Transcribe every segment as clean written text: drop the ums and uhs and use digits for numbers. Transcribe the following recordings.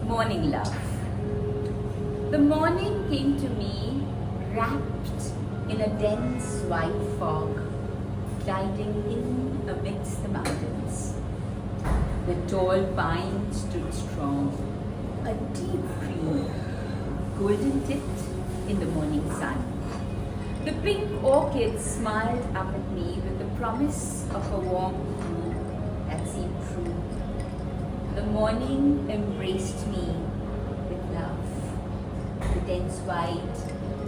Morning love. The morning came to me wrapped in a dense white fog, gliding in amidst the mountains. The tall pine stood strong, a deep green, golden tipped in the morning sun. The pink orchid smiled up at me with the promise of a warm dew that seemed true. The morning embraced me with love. The dense white,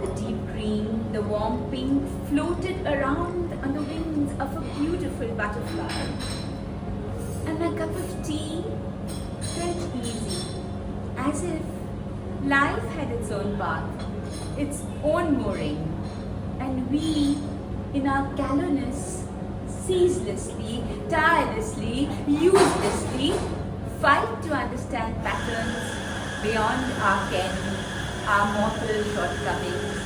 the deep green, the warm pink floated around on the wings of a beautiful butterfly. And my cup of tea felt easy, as if life had its own path, its own mooring, and we, in our callousness, ceaselessly, tirelessly, uselessly, fight to understand patterns beyond our ken, our mortal shortcomings.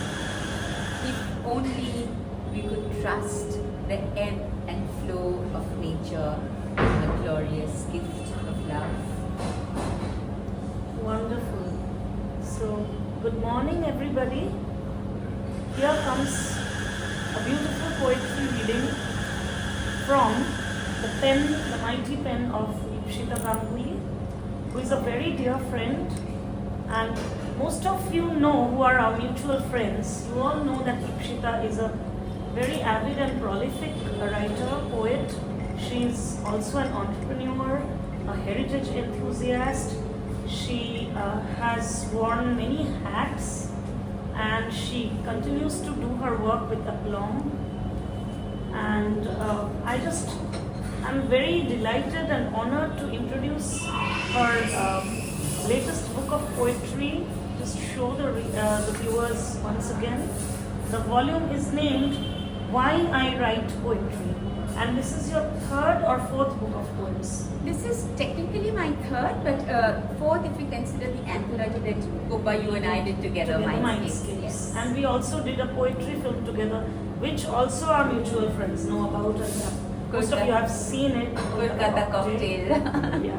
If only we could trust the ebb and flow of nature, the glorious gift of love. Wonderful. So, good morning everybody. Here comes a beautiful poetry reading from the mighty pen of Ipsita Ganguli, who is a very dear friend, and most of you know, who are our mutual friends, you all know that Ipsita is a very avid and prolific writer, poet. She is also an entrepreneur, a heritage enthusiast. She has worn many hats, and she continues to do her work with aplomb. And I'm very delighted and honored to introduce her latest book of poetry. Just show the viewers once again. The volume is named Why I Write Poetry, and this is your third or fourth book of poems. This is technically my third, but fourth if we consider the anthology that Gopa, you and I did together, Mindscapes. Yes. And we also did a poetry film together, which also our mutual friends know about, and most of you have seen it. Kolkata cocktail. Yeah.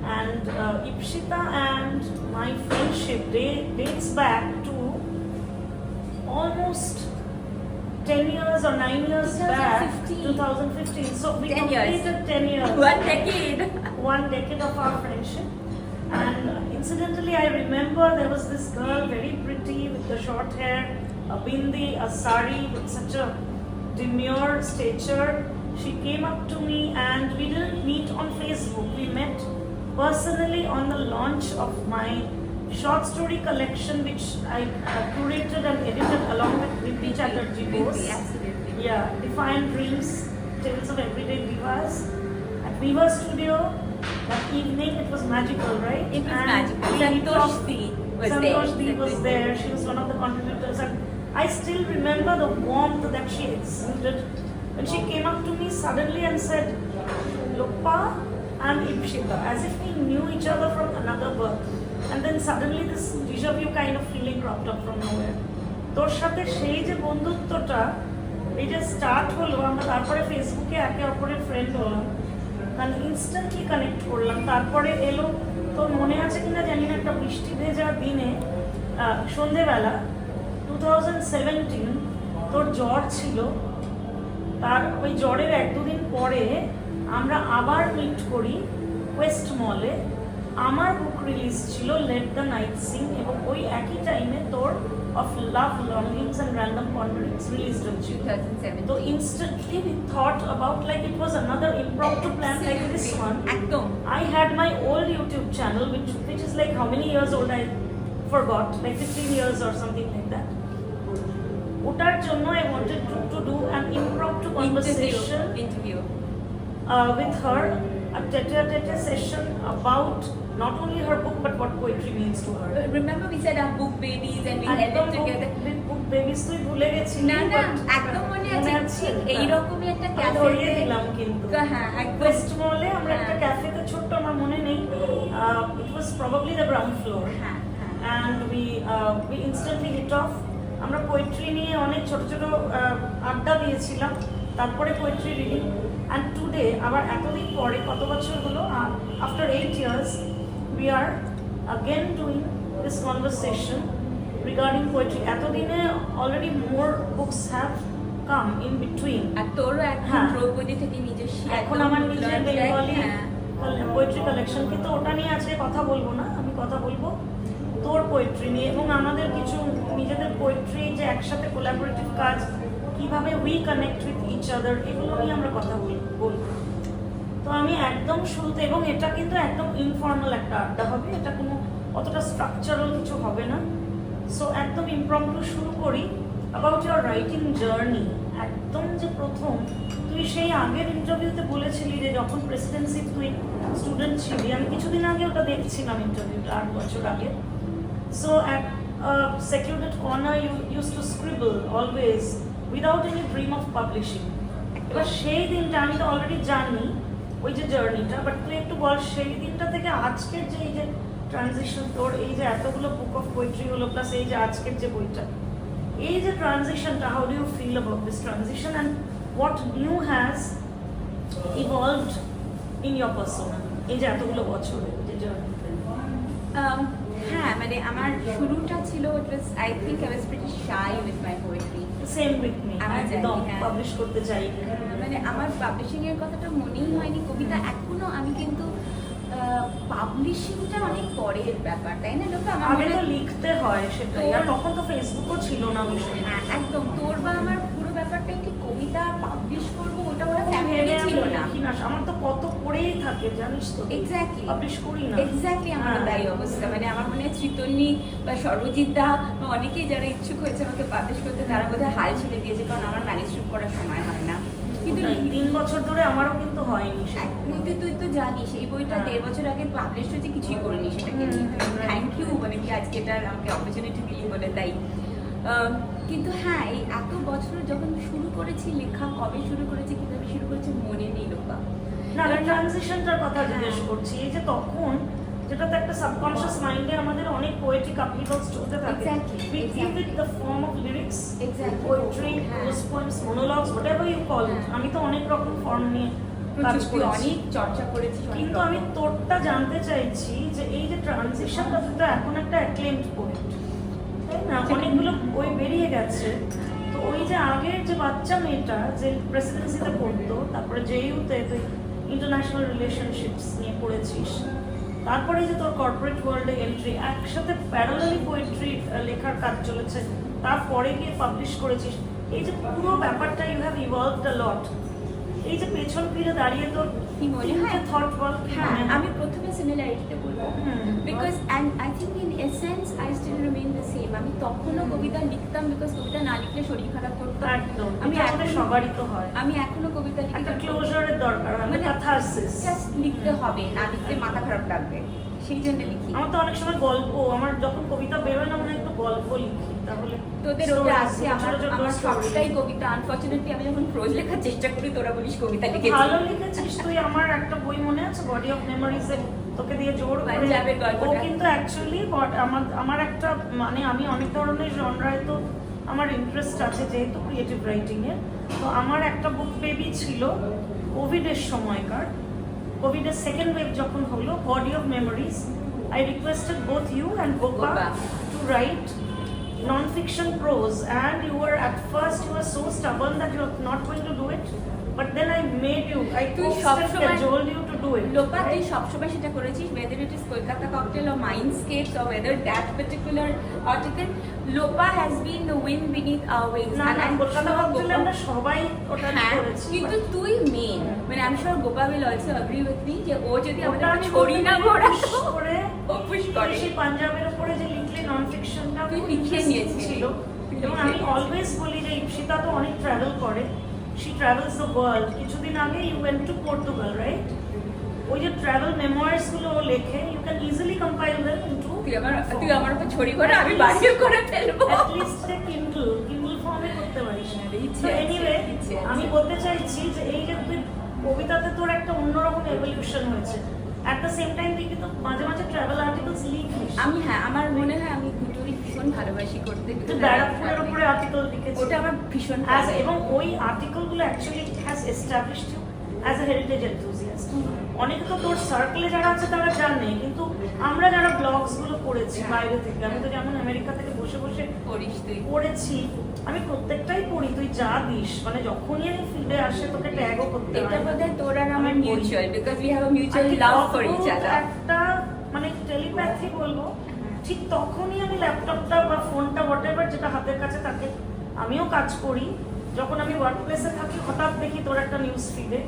And Ipsita and my friendship dates back to almost 10 years or 9 years 2015. back, 2015. So we 10 years. completed 10 years. One decade. One decade of our friendship. And incidentally, I remember there was this girl, very pretty, with the short hair, a bindi, a sari, with such a demure stature. She came up to me, and we didn't meet on Facebook. We met personally on the launch of my short story collection, which I curated and edited along with Vipi Chatterjee Bose. Absolutely. Yeah, Defiant Dreams, Tales of Everyday Divas. At Viva Studio, that evening it was magical, right? It was and magical. Santosh Dee was there. She was one of the contributors, and I still remember the warmth that she exuded when she came up to me suddenly and said, "Lopa, I'm Ipsita," as if we knew each other from another birth. And then suddenly this deja vu kind of feeling cropped up from nowhere. তোর সাথে সেই যে বন্ধুত্বটা, এই যে start হলো, আমরা তারপরে ফেসবুকে একে অপরের ফ্রেন্ড হলাম, কারণ ইনস্ট্যান্টলি কানেক্ট করলাম। তারপরে এলো, তোর মনে আছে কিনা জানি না, একটা বৃষ্টি ভেজা দিনে সন্ধেবেলা 2017 তোর জ্বর ছিল। তার ওই জ্বরের 1-2 দিন পরে আমরা আবার মিট করি ওয়েস্ট মলে। আমার বুক রিলিজ ছিল লেট দ্য নাইট সিং, এবং ওই একই টাইমে তোর of love longings and random ponderings release হয়েছিল। 2007. So instantly we thought about, like, it was another impromptu plan like this one. Ekdom. I had my old YouTube channel, which is like how many years old I forgot, like 15 years or something like that. ওটার জন্য I wanted to do an impromptu conversation Interview. With her, a tete-a-tete session about not only her book but what poetry means to her. Remember we said our book babies and we held it together. Book babies তুই ভুলে গেছিলি, না একদম মনে আছে, ঠিক এইরকমই একটা ধরিয়ে ক্যাফে দিলাম কিন্তু। হ্যাঁ, ওয়েস্ট মলে আমরা একটা ক্যাফেতে, ছোট্ট, আমার মনে নেই, it was probably the ground floor, and we instantly hit off. আমরা পোয়েট্রি নিয়ে অনেক ছোট ছোট আড্ডা দিয়েছিলাম, তারপরে পোয়েট্রি রিডিং। অ্যান্ড টুডে আবার এতদিন পরে, কত বছর হলো, after 8 years we are again doing this conversation regarding poetry. এতদিনে already more books have come in between. আর তোরও এখন দ্রৌপদী থেকে নিজস্ব এখন আমার নিজের বেঙ্গলি পোয়েট্রি কালেকশন, কিন্তু ওটা নিয়ে আজকে কথা বলবো না, আমি কথা বলবো তোর পোয়েট্রি নিয়ে এবং আমাদের কিছু নিজেদের পোয়েট্রি যে একসাথে কোলাবোরেটিভ কাজ কিভাবে we connect with each other, এগুলো নিয়ে আমরা কথা বলবো। তো আমি একদম শুরুতে, এবং এটা কিন্তু একদম ইনফর্মাল একটা আড্ডা হবে, এটা কোনো অতটা স্ট্রাকচারাল কিছু হবে না। সো একদম ইমপ্রম্পটু শুরু করি অ্যাবাউট ইউর রাইটিং জার্নি। একদম যে প্রথম তুই সেই আগের ইন্টারভিউতে বলেছিলি যে যখন প্রেসিডেন্সি তুই স্টুডেন্ট ছিলি, আমি কিছুদিন আগে ওটা দেখছিলাম ইন্টারভিউটা 8 বছর আগে। So at secluded corner you used to scribble always without any dream of publishing. এবার সেই দিনটা আমি তো অলরেডি জানি ওই যে জার্নিটা, বাট তুই একটু বল সেই দিনটা থেকে আজকের যে এই যে ট্রানজিশন, তোর এই যে এতগুলো বুক অফ পোয়েট্রি হলো প্লাস এই যে আজকের যে বইটা, এই যে ট্রানজিশনটা, how do you feel about this transition and what new has evolved in your persona এই যে এতগুলো বছরে যে জার্নিতে? হ্যাঁ, মানে আমার শুরুটা ছিল, it was I think I was pretty shy with my poetry. Same with me, একদম পাবলিশ করতে চাই, মানে আমার পাবলিশিং এর কথাটা মনেই হয়নি। কবিতা এখনো আমি কিন্তু পাবলিশিংটা অনেক পরের ব্যাপার, তাই না লোক? আগে তো লিখতে হয় সেটাই, আর তখন তো ফেসবুকও ছিল না। হ্যাঁ একদম, তোর বা আমার পুরো ব্যাপারটা কি কবিতা পাবলিশ করবো ওটা ওরা ফ্যামিলি ছিল না। আমার তো কত পড়েই থাকে জানিস তো। এক্স্যাক্টলি, পাবলিশ করি না। এক্স্যাক্টলি আমার তাই অবস্থা। মানে আমার মনে হয় চিতন্নি বা সর্বজিৎ দা বা অনেকেই যারা ইচ্ছুক হয়েছে আমাকে পাবলিশ করতে, তারা বোধহয় হাল ছেড়ে দিয়েছে, কারণ আমার ম্যানেজমেন্ট করার সময় হয় না। কিন্তু 3 বছর ধরে আমারও কিন্তু হয়নি। তুই তো জানিস এই বইটা 1.5 বছর আগে পাবলিশ হয়েছে, কিছুই করিনি সেটাকে। থ্যাংক ইউ, মানে কি আজকে এটা আমাকে অপরচুনিটি দিলি বলে, তাই। কিন্তু হ্যাঁ, এই এত বছর যখন শুরু করেছি লেখা, কবে শুরু করেছি, কিভাবে শুরু করেছি মনে নেই লোকা। না, ট্রানজিশনটার কথা জিজ্ঞেস করছি, এই যে তখন যেটাতে একটা সাবকনশিয়াস মাইন্ডে আমাদের অনেক পোয়েট্রিক আপলিকেশনস চলতে থাকে, with the form of lyrics, poetry, prose poems, monologues, whatever you call it. আমি তো অনেক রকম ফর্ম নিয়ে কাজ করেছি, অনেক চর্চা করেছি, কিন্তু আমি তোরটা জানতে চাইছি যে এই যে ট্রানজিশনটা, তো এখন একটা acclaimed পোয়েট, তাই না? অনেকগুলো বই বেরিয়ে গেছে, তো ওই যে আগের যে বাচ্চা মেয়েটা যে প্রেসিডেন্সিতে পড়তো, তারপরে জেইউতে তুই ইন্টারন্যাশনাল রিলেশনশিপস নিয়ে পড়েছিস, তারপরে যে তোর কর্পোরেট ওয়ার্ল্ডে এন্ট্রি, একসাথে প্যারালালি পোয়েট্রি লেখার কাজ চলেছে, তারপরে গিয়ে পাবলিশ করেছিস, এই যে পুরো ব্যাপারটা ইউ হ্যাভ ইভলভড আ লট। এই যে পেছন ফিরে দাঁড়িয়ে তোর কি মনে হয় থট বল? হ্যাঁ, আমি প্রথমে সিমিলারিটিতে বলবো, because and I think in essence I still remain the same. আমি তখনও কবিতা লিখতাম, বিকজ কবিতা না লিখলে শরীর খারাপ করতো। একদম, আমি এখন সবারই তো হয়। আমি এখনো কবিতা লিখি, একটা ক্লোজারের দরকার, মানে ক্যাথারসিস, জাস্ট লিখতে হবে, না লিখতে মাথা খারাপ লাগবে, সেই জন্য লিখি। আমার তো অনেক সময় গল্প, আমার যখন কবিতা বেরোয় না, মনে একটু গল্প লিখি, তাহলে তোদের ওটা আছে। আমার সবটাই কবিতা। আনফরচুনেটলি আমি যখন প্রোজ লেখার চেষ্টা করি, তোরা বলিস কবিতা লিখেছিস। ভালো লিখেছিস তুই। আমার একটা বই মনে আছে, বডি অফ মেমোরিজ, তোকে দিয়ে জোর করে, ও কিন্তু অ্যাকচুয়ালি আমার একটা, মানে আমি অনেক ধরনের জনরায় তো আমার ইন্টারেস্ট আছে, যেহেতু ক্রিয়েটিভ রাইটিং এর। তো আমার একটা বুক বেবি ছিল কোভিডের সময়কার, কোভিডের সেকেন্ড ওয়েভ যখন হলো, body of memories. I requested both you and Gopa to write non-fiction prose, and you were at first you were so stubborn that you were not going to do it, but then I made you, I cajoled you to do it. Lopa, তুই সবসময় সেটা করেছিস, whether it is Kolkata cocktail or Mindscapes or whether that particular article, Lopa has been the wind beneath our wings. না, Kolkata cocktail আমরা সবাই ওটা করেছি, কিন্তু তুই মেন, মানে I'm sure Gopa will also agree with me যে ও যদি আমাদের ছড়ি না ঘোরাতো করে ও পুশ করে, সেই পাঞ্জাবের উপরে যে লিখলে নন ফিকশনটা তুই লিখে নিয়েছিল। এবং আমি অলওয়েজ বলি যে ইপসিতা তো অনেক ট্রাভেল করে, she travels the world. কিছুদিন আগে you went to Portugal, right? ওই যে ট্রাভেল মেমোয়ার্স গুলো ও লেখে, you can easily compile them into, তুই আমার উপর ছড়ি ঘোরা, আমি বাড়িও করে ফেলবো, at least the Kindle ফর্মে করতে পারিস না। So anyway, আমি বলতে চাইছি যে এই যে তুই কবিতাতে তোর একটা অন্যরকম এভলিউশন হয়েছে, at the same time তুই কিন্তু মাঝে মাঝে ট্রাভেল আর্টিকেলস লিখিস। আমি আমার মনে হয় আমি দুটোই ভীষণ ভালোবাসি করতে। ব্যারাকপুরের উপরে আর্টিকেল লিখেছি, ওটা আমার ভীষণ, এবং ওই আর্টিকেলগুলো actually has established you as a heritage enthusiast. অনেকে তো তোর সার্কেলে যারা আছে তারা জানে, কিন্তু আমরা যারা ব্লগসগুলো করেছি বাইরে থেকে, আমি তো যেমন আমেরিকা থেকে বসে বসে পড়েছি, আমি প্রত্যেকটাই পড়ি, তুই যা দিস, মানে যখনই আমি ফিল্ডে আসে তোকে ট্যাগও করতে হয়। এটা বোধহয় তোর আর আমার mutual, because we have a mutual love for each other. একটা মানে টেলিপ্যাথি বলবো, ঠিক তখনই আমি ল্যাপটপটা বা ফোনটা হোয়াটএভার যেটা হাতের কাছে থাকে, আমিও কাজ করি, যখন আমি ওয়ার্ক প্লেসে থাকি হঠাৎ দেখি তোর একটা নিউজ ফিডে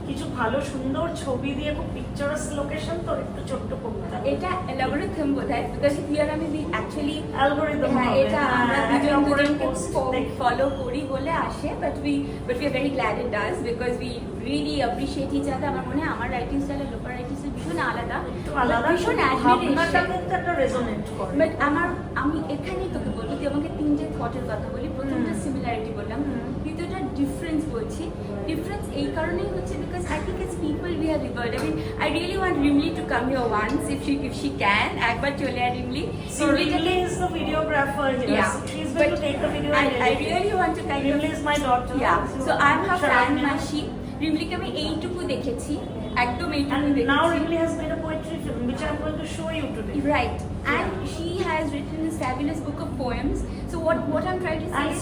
কিছু ভালো সুন্দর ছবি দিয়ে খুব পিকচারাস লোকেশন, তোর একটু ছোট্ট কবিতা। এটা অ্যালগরিথম বোধহয়, বিকজ হিয়ার আমি অ্যাকচুয়ালি অ্যালগরিথম, এটা আমরা দুজনকে ফলো করি বলে আসে, but we are very glad it does, because we really appreciate each other. আমার মনে হয় আমার রাইটিং স্টাইল আর লোপার রাইটিং স্টাইল ভীষণ আলাদা, ভীষণ অ্যাডমিরেশন, বাট আমি এখানেই তোকে বলবো, তুই আমাকে তিনটে থটের কথা বলি। প্রথমটা সিমিলারিটি বললাম, দ্বিতীয়টা ডিফারেন্স বলছি। ডিফারেন্স এই কারণেই হচ্ছে because I think as people we are revered. I mean, I really want Rimli to come here once if she can. একবার চলে আয় Rimli. So Rimli is the videographer here. Yeah. So she's going to take the video. I really want to kind of. Rimli is my daughter. Yeah. So I'm her fan. Rimliকে আমি এইটুকু দেখেছি, একদম এইটুকু দেখেছি. Now Rimli has made a poetry film which I'm going to show you today. Right. And she has written this fabulous book of poems. So what I'm trying to say and is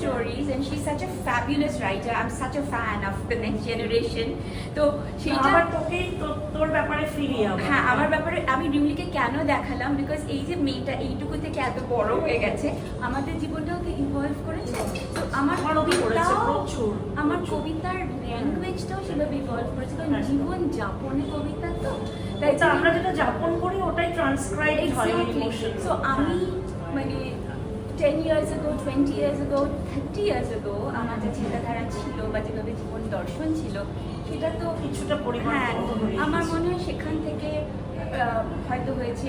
stories, and she's such a fabulous writer. I'm such a fan of the next generation. তো সেটা আবার তোর ব্যাপারে ফিরি আবার। হ্যাঁ, আমার ব্যাপারে আমি রিমলিকে কেন দেখালাম, বিকজ এই যে মেয়েটা এইটুকু থেকে এত বড় হয়ে গেছে, আমাদের জীবনটাও তো ইনভলভ করেছে। তো আমার কবিতার ল্যাঙ্গুয়েজটাও সেভাবে ইনভলভ করেছে, কারণ জীবন যাপনে কবিতা তো তাই আমরা যেটা যাপন করি ওটাই ট্রান্সক্রাইব হয় ইমোশন। সো আমি মানে 10 years ago, 20 years ago, 30 years ago আমার যে চিন্তাধারা ছিল বা যেভাবে জীবন দর্শন ছিল, সেটা তো কিছুটা পরিবর্তন আমার মনে হয় সেখান থেকে হয়তো হয়েছে।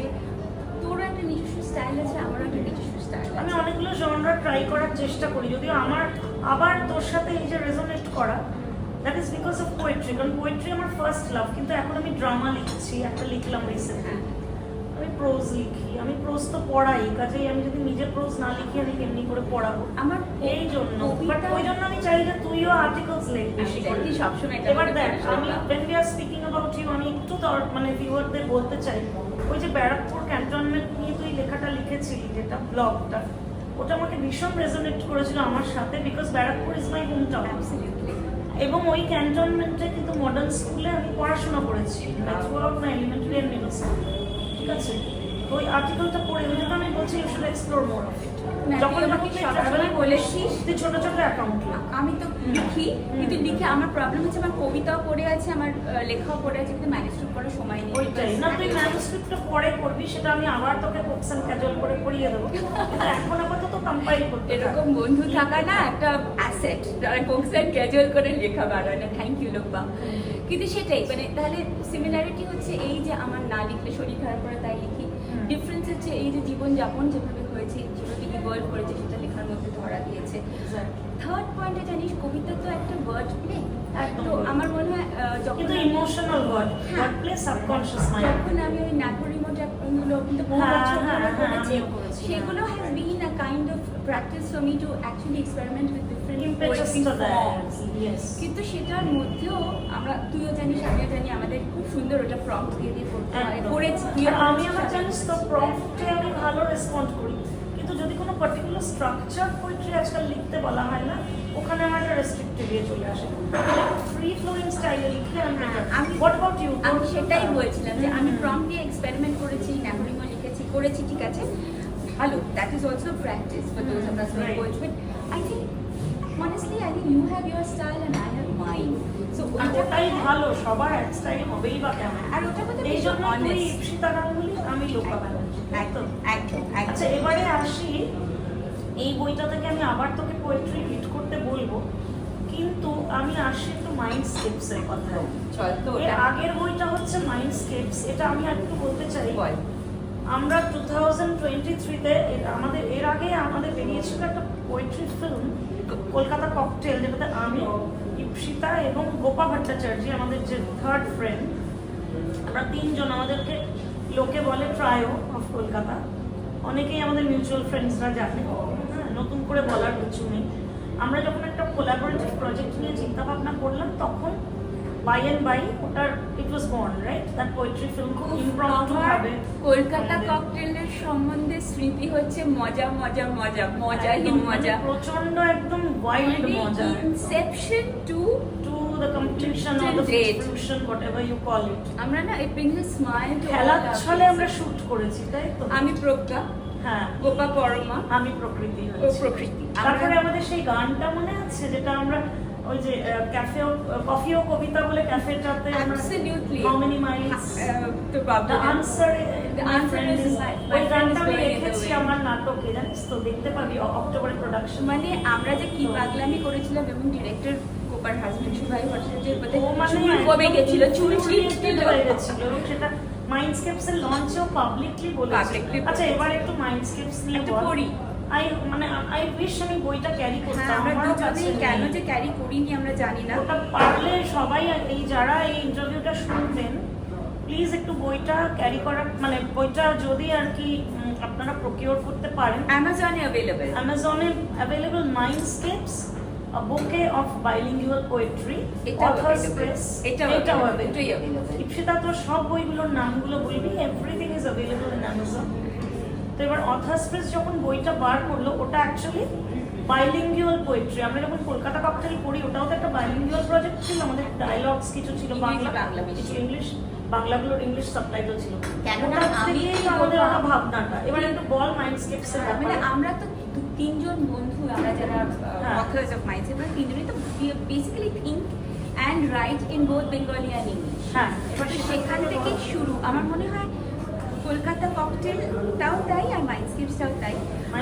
তোর একটা নিজস্ব স্টাইল আছে, আমারও একটা নিজস্ব স্টাইল আছে। আমি অনেকগুলো জনরা ট্রাই করার চেষ্টা করি, যদিও আমার আবার তোর সাথে এই যে রেজোনেট করা, that is because of poetry, কারণ পোয়েট্রি আমার ফার্স্ট লাভ। কিন্তু এখন আমি ড্রামা লিখছি, একটা লিখলাম রিসেন্টলি। আমি প্রোজ লিখি, আমি প্রোজ তো পড়াই, কাজেই আমি যদি নিজে প্রোজ না লিখি আমি কেমনি করে পড়াবো, আমার এই জন্য। বাট ওই জন্য আমি চাই যে তুইও আর্টিকেলস লিখ বেশি করে। সবসময় এবার দেখ, আমি when we are speaking about you, আমি একটু মানে ভিউয়ারদের বলতে চাই, ওই যে ব্যারাকপুর ক্যান্টনমেন্ট নিয়ে তুই লেখাটা লিখেছিলি, যেটা ব্লগটা, ওটা আমাকে ভীষণ রেজোনেট করেছিল আমার সাথে, because Barrackpore is my home town. এবং ওই ক্যান্টনমেন্টে কিন্তু মডার্ন স্কুলে আমি পড়াশোনা করেছি through out my elementary and middle school, ঠিক আছে? তো ওই আর্টিকেলটা পড়ে ওই জন্য আমি বলছি you should explore more of it. যখন আমাকে ট্রাভেল বলেছিস তুই ছোট ছোট অ্যাকাউন্ট, আমি তো লিখি, কিন্তু লিখে আমার প্রবলেম হচ্ছে আমার কবিতাও পড়ে আছে, আমার লেখাও পড়ে আছে, কিন্তু ম্যানেজমেন্ট করার সময় নেই। ওইটাই না, তুই ম্যানুস্ক্রিপ্টটা পরে করবি, সেটা আমি আবার তোকে কোকস এন্ড ক্যাজুয়াল করে পড়িয়ে দেবো। এখন আপাতত কম্পাইল করতে এরকম বন্ধু থাকা না একটা অ্যাসেট, যারা কোকস এন্ড ক্যাজুয়াল করে লেখা বাড়ায় না। থ্যাংক ইউ লোকবা। কিন্তু সেটাই মানে তাহলে সিমিলারিটি হচ্ছে এই যে আমার না লিখলে শরীর খারাপ করে তাই লিখি। ডিফারেন্স হচ্ছে এই যে জীবনযাপন যেভাবে হয়েছে, যেভাবে ইভলভ করেছে, সেটা লেখার মধ্যে ধরা দিয়েছে। থার্ড পয়েন্টে জানিস, কবিতা তো একটা ওয়ার্ড প্লে, তো আমার মনে হয় যখন emotional word play, subconscious mind, যখন আমি ওই নাটরি মোটাগুলো কিন্তু বহু বছর ধরে করেছি, সেগুলো has been a kind of practice for me two actually experiment with different poetry forms. কিন্তু সেটার মধ্যেও আমরা, তুইও জানিস আমিও জানি, আমাদের খুব সুন্দর ওটা প্রম্পট দিয়ে দিয়ে পড়েছি। আমি আমার জানিস তো প্রম্পটে আমি ভালো রেসপন্ড করি, কিন্তু যদি কোনো পার্টিকুলার স্ট্রাকচার পোয়েট্রি আজকাল লিখতে বলা হয় না, ওখানে আমার একটা রেস্ট্রিক্টিভ দিয়ে চলে আসে। ফ্রি ফ্লোয়িং স্টাইলে লিখলে আমি হোয়াট অ্যাবাউট ইউ? আমি সেটাই বলছিলাম যে আমি প্রম্পট দিয়ে এক্সপেরিমেন্ট করেছি, নাগরিকও করেছি, ঠিক আছে, ভালো, that is also practice for those of us who are poets, but I think honestly I think you have your style and I have mine, so ওটাই ভালো, সবার এক স্টাইল হবেই বা কেন। আর ওটা বলতে এই জন্য তুই ইপসিতা গাঙ্গুলি, আমি লোপা ব্যানার্জি। একদম একদম। আচ্ছা, এবারে আসি, এই বইটা থেকে আমি আবার তোকে পোয়েট্রি রিড করতে বলবো, কিন্তু আমি আসি একটু মাইন্ডস্কেপস এর কথা। চল তো, এর আগের বইটা হচ্ছে মাইন্ডস্কেপস, এটা আমি একটু বলতে চাই। আমরা 2023-তে আমাদের এর আগে আমাদের বেরিয়েছিল একটা পোয়েট্রি ফিল্ম কলকাতা ককটেল, যেটাতে আমি, ইপসিতা এবং গোপা ভট্টাচার্য, আমাদের যে থার্ড ফ্রেন্ড, আমরা তিনজন, আমাদেরকে লোকে বলে ট্রায়ো অফ কলকাতা, অনেকেই আমাদের মিউচুয়াল ফ্রেন্ডসরা জানে, হ্যাঁ, নতুন করে বলার কিছু নেই। আমরা যখন একটা কোলাবোরেটিভ প্রজেক্ট নিয়ে চিন্তা ভাবনা করলাম, তখন বাই ওটার it was born, right, that poetry film খুব ইমপ্রম্পটু ভাবে কলকাতা ককটেলের সম্বন্ধে স্মৃতি হচ্ছে মজা মজা মজা মজাই মজা, প্রচন্ড একদম ওয়াইল্ড মজা, inception to the completion or the fruition, whatever you call it. আমরা না it brings a smile to খেলার ছলে আমরা শুট করেছি, তাই তো? আমি প্রজ্ঞা, হ্যাঁ, গোপা পরমা, আমি প্রকৃতি, ও প্রকৃতি। তারপরে আমাদের সেই গানটা মনে আছে যেটা আমরা ওই যে ক্যাফে কফি ও কবিতা বলে ক্যাফেটাতে আমরা how many miles তো বাবা the answer is ওই গানটা আমি রেখেছি আমার নাটকে, জানিস তো? দেখতে পাবি অক্টোবরের প্রোডাকশন। মানে আমরা যে কি পাগলামি করেছিলাম এবং ডিরেক্টর গোপার হাজবেন্ড সুভাই ভট্টাচার্যের মানে কবে গেছিল, চুল ছিল হয়ে গেছিল এবং সেটা মাইন্ডস্কেপস এর লঞ্চেও পাবলিকলি বলেছি। আচ্ছা, এবার একটু মাইন্ডস্কেপস নিয়ে একটা পড়ি। আই উইশ আমি বইটা ক্যারি করতাম। আমরা দুজনেই কেন যে ক্যারি করিনি আমরা জানি না। ওটা পারলে সবাই এই যারা এই ইন্টারভিউটা শুনবেন প্লিজ একটু বইটা ক্যারি করার, মানে বইটা যদি আর কি আপনারা প্রকিউর করতে পারেন, অ্যামাজনে available Mindscapes a bouquet of bilingual poetry, authors press, এটাও available. ইপসিতা তো সব বইগুলোর নামগুলো বলবি, everything is available in Amazon. তো এবার অথার্স প্রেস যখন বইটা বার করলো, ওটা অ্যাকচুয়ালি বাইলিঙ্গুয়াল পোয়েট্রি। আমরা যখন কলকাতা ককটেল পড়ি, ওটাও তো একটা বাইলিঙ্গুয়াল প্রজেক্ট ছিল, আমাদের ডায়লগস কিছু ছিল বাংলা, কিছু ইংলিশ, বাংলাগুলোর ইংলিশ সাবটাইটেল ছিল। কেননা আমি আমাদের ভাবনাটা এবার একটু বল মাইন্ডস্কেপস এর মানে আমরা তো তিনজন বন্ধু, আমরা যারা অথার্স অফ মাইন্ডসেট, আমরা তিনজনই তো basically think and right in both Bengali and English. হ্যাঁ, এবার সেখান থেকে শুরু। আমার মনে হয় কলকাতা ককটেলটাও তাই আর মাইন্ডস্কেপসটাও তাই।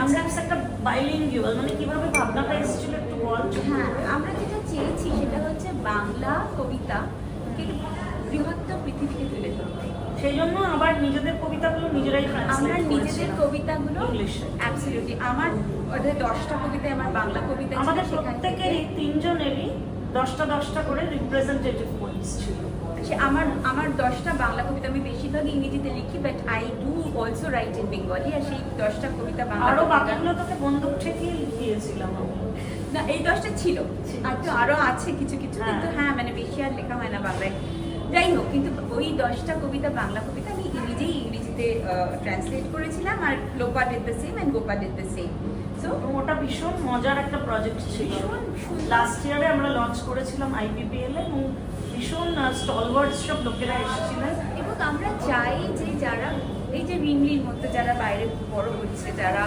আমরা একটা বাইলিঙ্গুয়াল, মানে কিভাবে ভাবনাটা এসেছিল একটু বল। হ্যাঁ, আমরা যেটা চেয়েছি সেটা হচ্ছে বাংলা কবিতাকে বৃহত্তর পৃথিবীকে তুলে ধরতে। সেই জন্য আবার নিজেদের কবিতাগুলো নিজেরাই আমরা নিজেদের কবিতাগুলো অ্যাবসলিউটলি, আমার 10টা কবিতা আমার বাংলা কবিতা, আমাদের প্রত্যেকেরই তিনজনেরই 10টা করে রিপ্রেজেন্টেটিভ পোয়েমস ছিল। আমার 10টা বাংলা কবিতা, আমি বেশিরভাগ ইংরেজিতে লিখি, but I do also write in Bengali. আর সেই 10টা কবিতা বাংলা, আরো বাকিগুলো তোকে বন্দুক ঠেকিয়ে লিখিয়েছিলাম না, এই 10টা ছিল, আর তো আরো আছে কিছু কিছু, কিন্তু হ্যাঁ মানে বেশি আর লেখা হয় না বাংলায়। যাই হোক, কিন্তু ওই 10টা কবিতা বাংলা কবিতা আমি ইংরেজিতে ট্রান্সলেট করেছিলাম, আর Lopa did the same and Gopa did the same. So ওটা ভীষণ মজার একটা প্রজেক্ট ছিল। লাস্ট ইয়ারে আমরা লঞ্চ করেছিলাম IPPL এ, এবং ভীষণ স্টলওয়ার্ডস সব লোকেরা এসেছিলেন। এবং আমরা চাই যে যারা এই যে রিমলির মধ্যে যারা বাইরে বড় হচ্ছে, যারা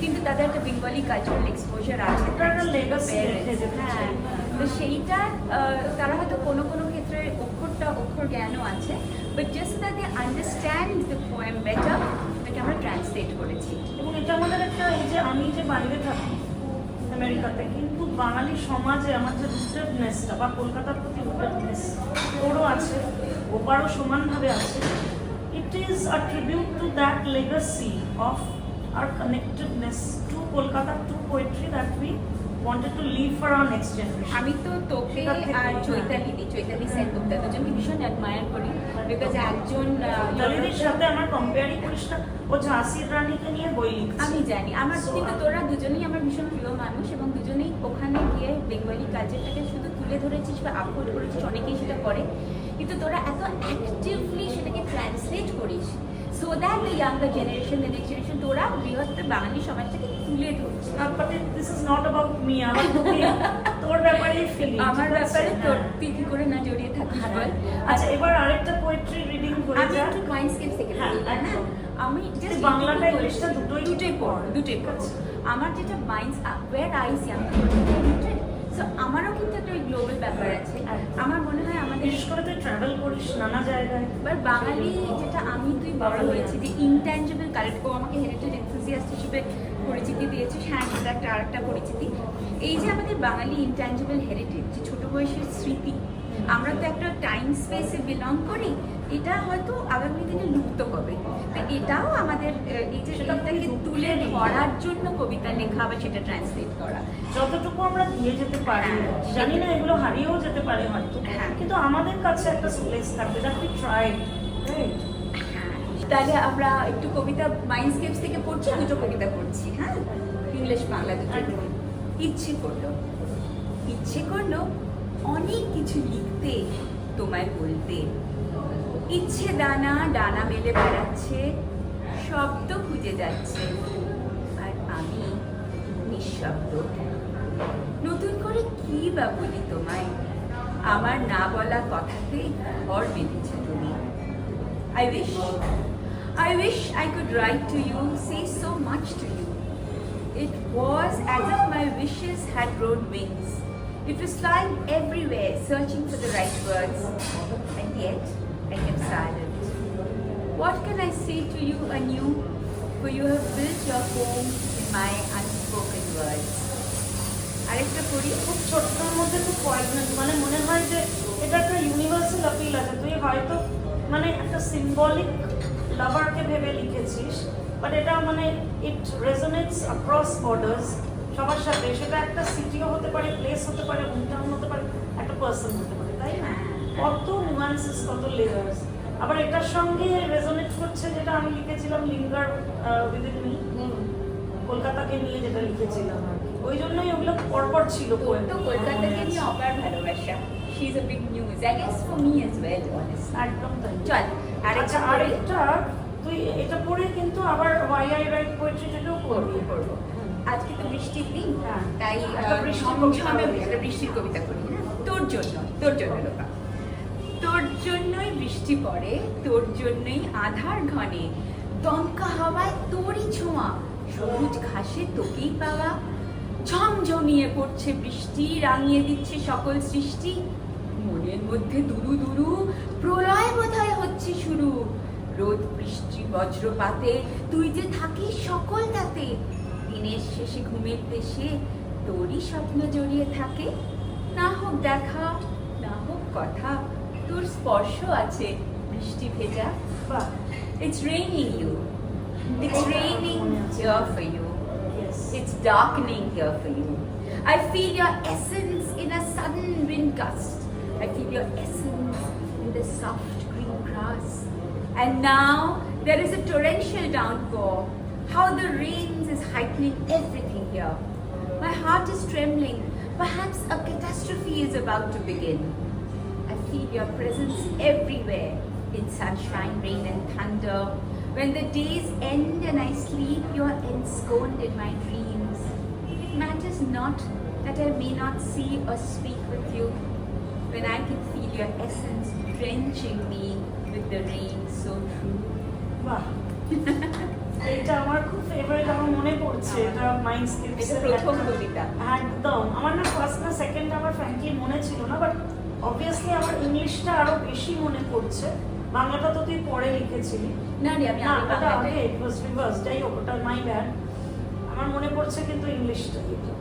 কিন্তু তাদের একটা বেঙ্গলি কালচারাল এক্সপোজার আছে, তারা লেগাসি হ্যাঁ, তো সেইটা তারা হয়তো কোনো কোনো ক্ষেত্রে অক্ষর জ্ঞানও আছে, but just that they understand the poem better, এটাকে আমরা ট্রান্সলেট করেছি। এবং এটা আমাদের একটা, এই যে আমি যে বাইরে থাকি আমেরিকাতে, কিন্তু বাঙালি সমাজে আমার যে রুটেডনেসটা বা কলকাতার প্রতি রুটেডনেস ওরও আছে, ওপারও সমানভাবে আছে। It is a tribute to that legacy of our connectedness to Kolkata, to poetry that we wanted to leave for our next generation. আমি তো তোকে আর চৈতালি সেন গুপ্তা দুজনকে ভীষণ অ্যাডমায়ার করি, বিকজ একজন চৈতালির সাথে আমার কম্পেয়ারই করিস না, ও ঝাঁসির রানীকে নিয়ে বই লিখছে। আমি জানি, আমার কিন্তু তোরা দুজনেই আমার ভীষণ প্রিয় মানুষ, এবং দুজনেই ওখানে গিয়ে বেঙ্গলি কালচারটাকে শুধু তুলে ধরেছিস বা আপলোড করেছিস, অনেকেই সেটা করে, কিন্তু তোরা এত অ্যাক্টিভলি সেটাকে ট্রান্সলেট করিস, so that the younger generation, the next generation, তোরা বৃহত্তর বাঙালি সমাজটাকে তুলে ধরছে। But this is not about me. আমার তোর ব্যাপারে ফিলিং, আমার ব্যাপারে তোর তুই কি করে না জড়িয়ে থাকিস বল। আচ্ছা, এবার আরেকটা পোয়েট্রি রিডিং করে যা। আমি একটু মাইন্ডস্কেপস থেকে বলি না, আমি জাস্ট বাংলাটা ইংলিশটা দুটোই পড়। আমার যেটা মাইন্ডস ওয়্যার আইস ইয়াং, সো আমারও কিন্তু একটা গ্লোবাল ব্যাপার আছে। আমার মনে হয় আমাদের, বিশেষ করে তুই ট্রাভেল করিস নানা জায়গায়, এবার বাঙালি যেটা আমি তুই বড় হয়েছি যে ইনট্যাঞ্জিবল কালেক্ট, ও আমাকে হেরিটেজ এনথুজিয়াস্ট হিসেবে পরিচিতি দিয়েছিস, হ্যাঁ সেটা একটা আরেকটা পরিচিতি। এই যে আমাদের বাঙালি ইনট্যাঞ্জিবল হেরিটেজ, যে ছোট বয়সের স্মৃতি, আমরা তো একটা টাইম স্পেসে বিলং করি, এটা হয়তো আগামী দিনে লুপ্ত হবে। তো এটাও আমাদের এই যে সেটাকে তুলে ধরার জন্য কবিতা লেখা বা সেটা ট্রান্সলেট করা, যতটুকু আমরা দিয়ে যেতে পারি, জানি না এগুলো হারিয়েও যেতে পারে হয়তো, কিন্তু আমাদের কাছে একটা স্পেস থাকবে, দ্যাট উই ট্রাই, রাইট? তাহলে আমরা একটু কবিতা মাইন্ডস্কেপস থেকে পড়ছি, দুটো কবিতা পড়ছি, হ্যাঁ, ইংলিশ বাংলা দুটো। ইচ্ছে করলো অনেক কিছু লিখতে, তোমায় বলতে, ইচ্ছে ডানা মেলে বেড়াচ্ছে, শব্দ খুঁজে যাচ্ছে, আর আমি নিঃশব্দ। নতুন করে কি বা বলি তোমায়, আমার না বলা কথাতে ঘর বেঁধেছে তুমি। I wish I could write to you, say so much to you. It was as if my wishes had grown wings. It was flying everywhere, searching for the right words, and yet I kept silent. What can I say to you anew, for you have built your home in my unspoken words. আরেকটা পড়ি, খুব ছোট্টর মধ্যে খুব point, মানে মনে হয় যে এটা একটা ইউনিভার্সাল আপিল আছে। তুই হয়তো মানে একটা সিম্বলিক লাভারকে ভেবে লিখেছিস, বাট এটা মানে ইট রেজোনেটস অ্যাক্রস বর্ডার্স সবার সাথে। সেটা একটা সিটিও হতে পারে, প্লেস হতে পারে, হোমটাউন হতে পারে, একটা পার্সন হতে পারে, তাই না? কত নুয়ান্সেস, কত লেয়ার্স। আবার এটার সঙ্গে রেজোনেট করছে যেটা আমি লিখেছিলাম লিঙ্গার উইদিন মি, কলকাতাকে নিয়ে যেটা লিখেছিলাম আর কি। ওই জন্যই ওগুলো পরপর ছিল। তো কলকাতাকে নিয়ে অপার ভালোবাসা, she is a big news I guess for me as well, honestly. একদম তাই। চল আরেকটা তুই এটা পড়ে কিন্তু আবার ওয়াই আই রাইট পোয়েট্রিটাও পড়বো। আজকে তো বৃষ্টির দিন, তাই একটা বৃষ্টির কবিতা করি না তোর জন্য লোকা। তোর জন্যই বৃষ্টি পড়ে, তোর জন্যই আধার ঘনে, দমকা হাওয়ায় তোরই ছোঁয়া, সবুজ ঘাসে তোকেই পাওয়া, ঝমঝমিয়ে পড়ছে বৃষ্টি, রাঙিয়ে দিচ্ছে সকল সৃষ্টি, মনের মধ্যে দুরু দুরু প্রলয় বোধহয় হচ্ছে শুরু, রোদ বৃষ্টি বজ্রপাতে তুই যে থাকিস সকল তাতে, দিনের শেষে ঘুমের দেশে তোরই স্বপ্ন জড়িয়ে থাকে, না হোক দেখা না হোক কথা, তোর স্পর্শ আছে বৃষ্টি ভেজা। It's raining you, it's raining here for you, it's darkening here for you. I feel your essence in a sudden wind gust, I feel your essence in the soft green grass, and now there is a torrential downpour. How the rains is heightening everything here. My heart is trembling, perhaps a catastrophe is about to begin. I feel your presence everywhere, in sunshine, rain and thunder. When the days end and I sleep, you are ensconced in my dreams. It matters not that I may not see or speak with you, when I can feel your essence drenching me with the rain so true. Wow. এটা আমার খুব favourite, আমার মনে পড়ছে এটা মাইন্ডস্কেপস এর প্রথম কবিতা। একদম আমার না ফার্স্ট না সেকেন্ড আমার ফ্র্যাঙ্কলি মনে ছিল না, বাট অবভিয়াসলি আমার ইংলিশটা আরো বেশি মনে পড়ছে। বাংলাটা তো তুই পরে লিখেছিলি। না রে, আমি আগে ইট ওয়াজ রিভার্স, যাই হোক, ওটা মাই ব্যাড। আমার মনে পড়ছে কিন্তু ইংলিশটা এটা,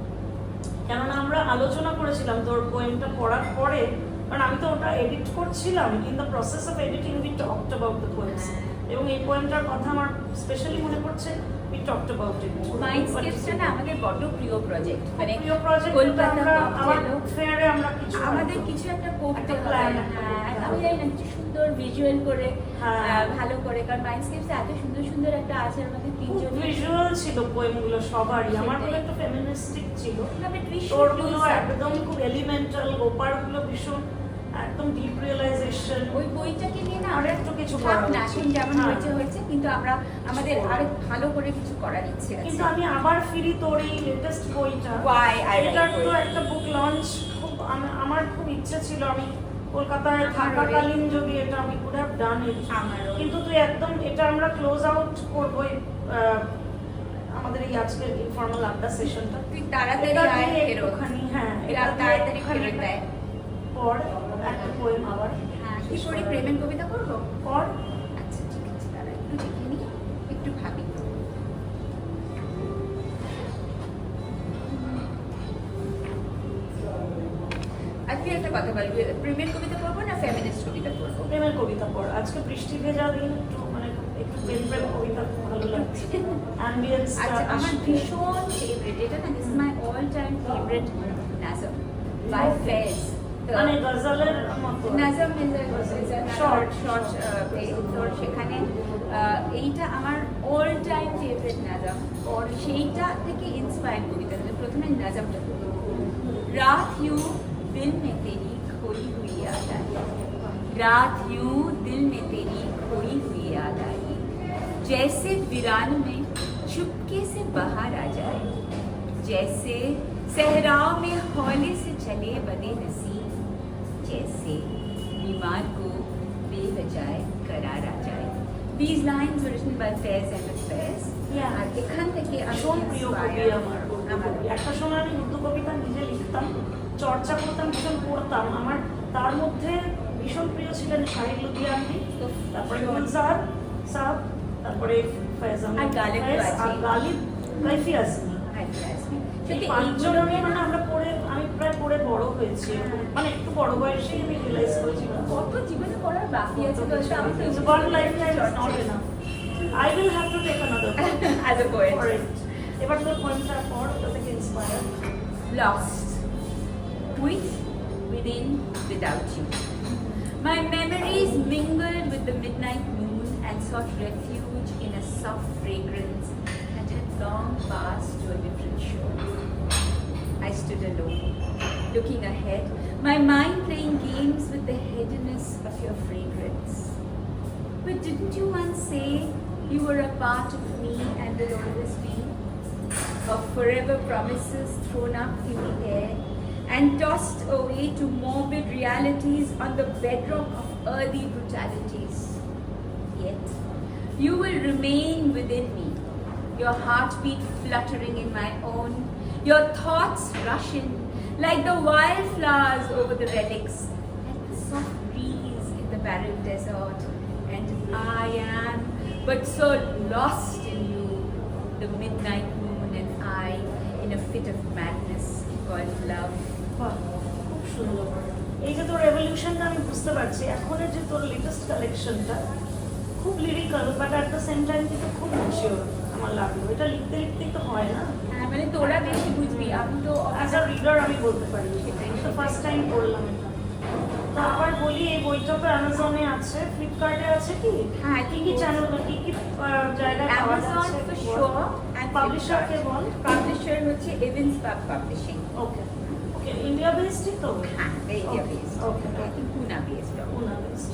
কেননা আমরা আলোচনা করেছিলাম তোর পোয়েমটা পড়ার পরে, কারণ আমি তো ওটা এডিট করছিলাম। In the process of editing we talked about the poems, এবং এই পোয়েমটার কথা আমার স্পেশালি মনে পড়ছে। We talked about it. মাইন্ডস্কেপসটা না আমাদের বড় প্রিয় প্রজেক্ট, মানে প্রিয় প্রজেক্ট। কলকাতা ফেয়ারে আমরা কিছু আমাদের কিছু একটা করতে হবে। প্ল্যান, আমি জানি না, কিছু সুন্দর ভিজুয়াল করে ভালো করে, কারণ মাইন্ডস্কেপসে এত সুন্দর সুন্দর একটা আছে, আমাদের তিনজন ভিজুয়াল ছিল পোয়েমগুলো সবারই। আমার গুলো একটু ফেমিনিস্টিক ছিল, তোরগুলো একদম খুব এলিমেন্টাল, গোপারগুলো ভীষণ একদম ডিপ রিয়েলাইজেশন। ওই বইটাকে নিয়ে না আর একটু কিছু এখন যেমন হয়েছে, কিন্তু আমরা আমাদের আরেক ভালো করে কিছু করার ইচ্ছে আছে। কিন্তু আমি আবার ফিরি তোর এই লেটেস্ট বইটা, এটার তো একটা বুক লঞ্চ খুব আমার খুব ইচ্ছে ছিল। আমি কলকাতায় থাকাকালীন যদি এটা আমি কুড হ্যাভ ডান ইট, কিন্তু তুই একদম এটা আমরা ক্লোজ আউট করবো আমাদের এই আজকের ইনফর্মাল আড্ডা সেশনটা। তুই তাড়াতাড়ি ওখানে, হ্যাঁ তাড়াতাড়ি ফেরত দেয় পর একটা পোয়েম আবার। হ্যাঁ, কি করি, প্রেমের কবিতা করবো? পর। আচ্ছা ঠিক আছে, তারা একটু দেখে নিই, একটু ভাবি। আজকে একটা কথা বলবি, প্রেমের কবিতা পড়বো না ফেমিনিস্ট কবিতা পড়বো? প্রেমের কবিতা পড়। আজকে বৃষ্টি ভেজা দিন, একটু মানে একটু প্রেম কবিতা ভালো লাগছে। অ্যাম্বিয়েন্স আমার ভীষণ ফেভারিট এটা না, this is my all time favourite nazm by Faiz. মানে গজলের মতো নাজম শর্ট তোর সেখানে এইটা আমার অল টাইম ফেভারিট নাজম, और সেইটা থেকে ইন্সপায়ার কবিতা। প্রথমে নাজমটা পড়বো। रात यूं दिल में तेरी खोई हुई याद आई, रात यूं दिल में तेरी खोई हुई याद आई, जैसे वीरान में चुपके से बाहर आ जाए, जैसे सहराओं में हौले से चले बने नसीब, जैसे बीमार को बेवजह करार आ जाए. These lines were written by Fairs and Affairs. আর এখান থেকে ভীষণ প্রিয় কবি আমার. একটা সময় আমি উর্দু কবিতা নিজে লিখতাম, চর্চা করতাম, ভীষণ পড়তাম. আমার তার মধ্যে ভীষণ প্রিয় ছিলেন শাহিদ লুধিয়ানভি, তারপরে গুলজার সাহেব, তারপরে ফয়জান আর গালিব কাইফি আসমি. এই পাঁচজনকে মানে আমরা পড়ে, আমি প্রায় পড়ে বড় হয়েছি, মানে একটু বড় বয়সেই আমি রিয়েলাইজ করেছি কত জীবনে পড়ার বাকি আছে. one lifetime is not enough. I will have to take another as a poet. এবার তোর পয়েন্টটা পড়, ওটা থেকে inspire. Lost with, within, without you. My memories mingled with the midnight moon and sought refuge in a soft fragrance that had long passed to a different shore. I stood alone, looking ahead, my mind playing games with the headiness of your fragrance. But didn't you once say you were a part of me and will always be? Of forever promises thrown up in the air and tossed away to morbid realities on the bedrock of earthy brutalities. Yet, you will remain within me, your heartbeat fluttering in my own, your thoughts rushing like the wildflowers over the relics, like the soft breeze in the barren desert. And I am but so lost in you, the midnight moon and I, in a fit of madness called love. খুব সুন্দর. এই যে তোর রেভলিউশনটা আমি বুঝতে পারছি, এখনের যে তোর লেটেস্ট কালেকশনটা খুব lyrical, but at the same time কিন্তু খুব ম্যাচিওর আমার লাগলো. এটা লিখতে লিখতেই তো হয় না? হ্যাঁ, মানে তোরা বেশি বুঝবি, আমি তো অ্যাজ আ রিডার আমি বলতে পারি. সেটাই তো ফার্স্ট টাইম পড়লাম এটা. তারপর বলি, এই বইটা তো অ্যামাজনে আছে, ফ্লিপকার্টে আছে কি? হ্যাঁ, কি কি চ্যানেল, কি কি জায়গায় পাওয়া যাচ্ছে? অ্যামাজন ফর শিওর, এন্ড পাবলিশারকে বল. পাবলিশার হচ্ছে Evince publishing. Okay okay, India based তো? হ্যাঁ, India based. Okay, Pune based. Pune based.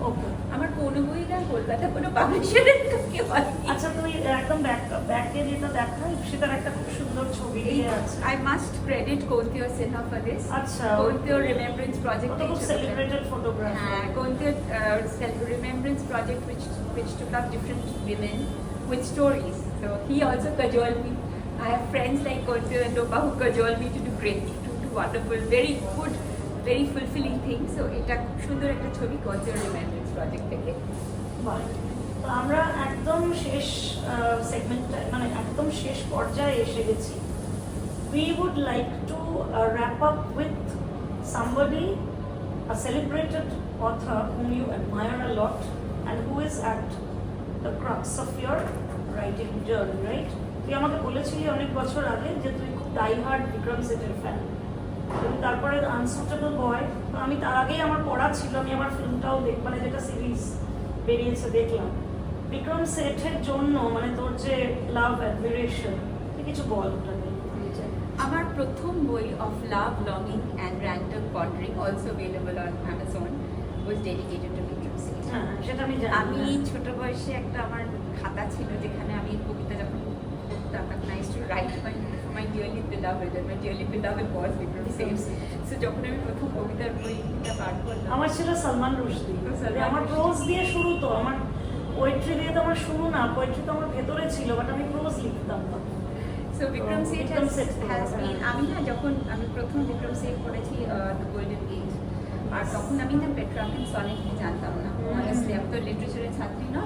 Okay. আমার কোনো বই না কলকাতা কোনো পাবলিশারের থেকে হয়. আচ্ছা, তুই একদম ব্যাকে যেটা দেখা, সেটার একটা খুব সুন্দর ছবি দিয়ে আছে. I must credit Konteo Sinha for this. আচ্ছা, Konteo Remembrance Project. খুব celebrated photographer. হ্যাঁ, Konteo Remembrance Project which took up different women with stories. So he also cajoled me. I have friends like Konteo and Lopa who cajole me to do great, to do wonderful, very good, very fulfilling things. So এটা খুব সুন্দর একটা ছবি Konteo Remembrance Project থেকে. বাহ, তো আমরা একদম শেষ সেগমেন্টে, মানে একদম শেষ পর্যায়ে এসে গেছি. We would like to wrap up with somebody, a celebrated author whom you admire a lot and who is at the crux of your writing journey, right? তুই আমাকে বলেছিলি অনেক বছর আগে যে তুই খুব ডাইহার্ড বিক্রম সেটের ফ্যান. তারপরে আনসুটেবল বয়, আমি তার আগেই আমার পড়া ছিল, আমি আমার ফিল্মটাও মানে যেটা সিরিজ বেরিয়েছে দেখলাম. বিক্রম সেটের জন্য মানে তোর যে লাভ অ্যাডমিরেশন, তুই কিছু বল ওটা নিয়ে. আমার প্রথম বই of love, longing and random pondering, also available on Amazon, was dedicated to Vikram Seth. হ্যাঁ, সেটা আমি জানি. আমি ছোট বয়সে একটা আমার খাতা ছিল যেখানে আমি কবিতা যখন পড়তাম, I used to write my dearly beloved, and my dearly beloved was Vikram Seth. So যখন আমি প্রথম কবিতার বইটা পাঠ করলাম, আমার ছিল সালমান রুশদি. আমার প্রোজ দিয়ে শুরু, তো আমার পোয়েট্রি দিয়ে তো আমার শুরু না, পোয়েট্রি তো আমার ভেতরে ছিল, বাট আমি প্রোজ লিখতাম না. So Vikram Seth has been, আমি না যখন আমি প্রথম Vikram Seth পড়েছি The Golden Age, আর তখন আমি না পেট্রার্কেন সনেট কি জানতাম না. Honestly, আমি তো লিটারেচারের ছাত্রী না,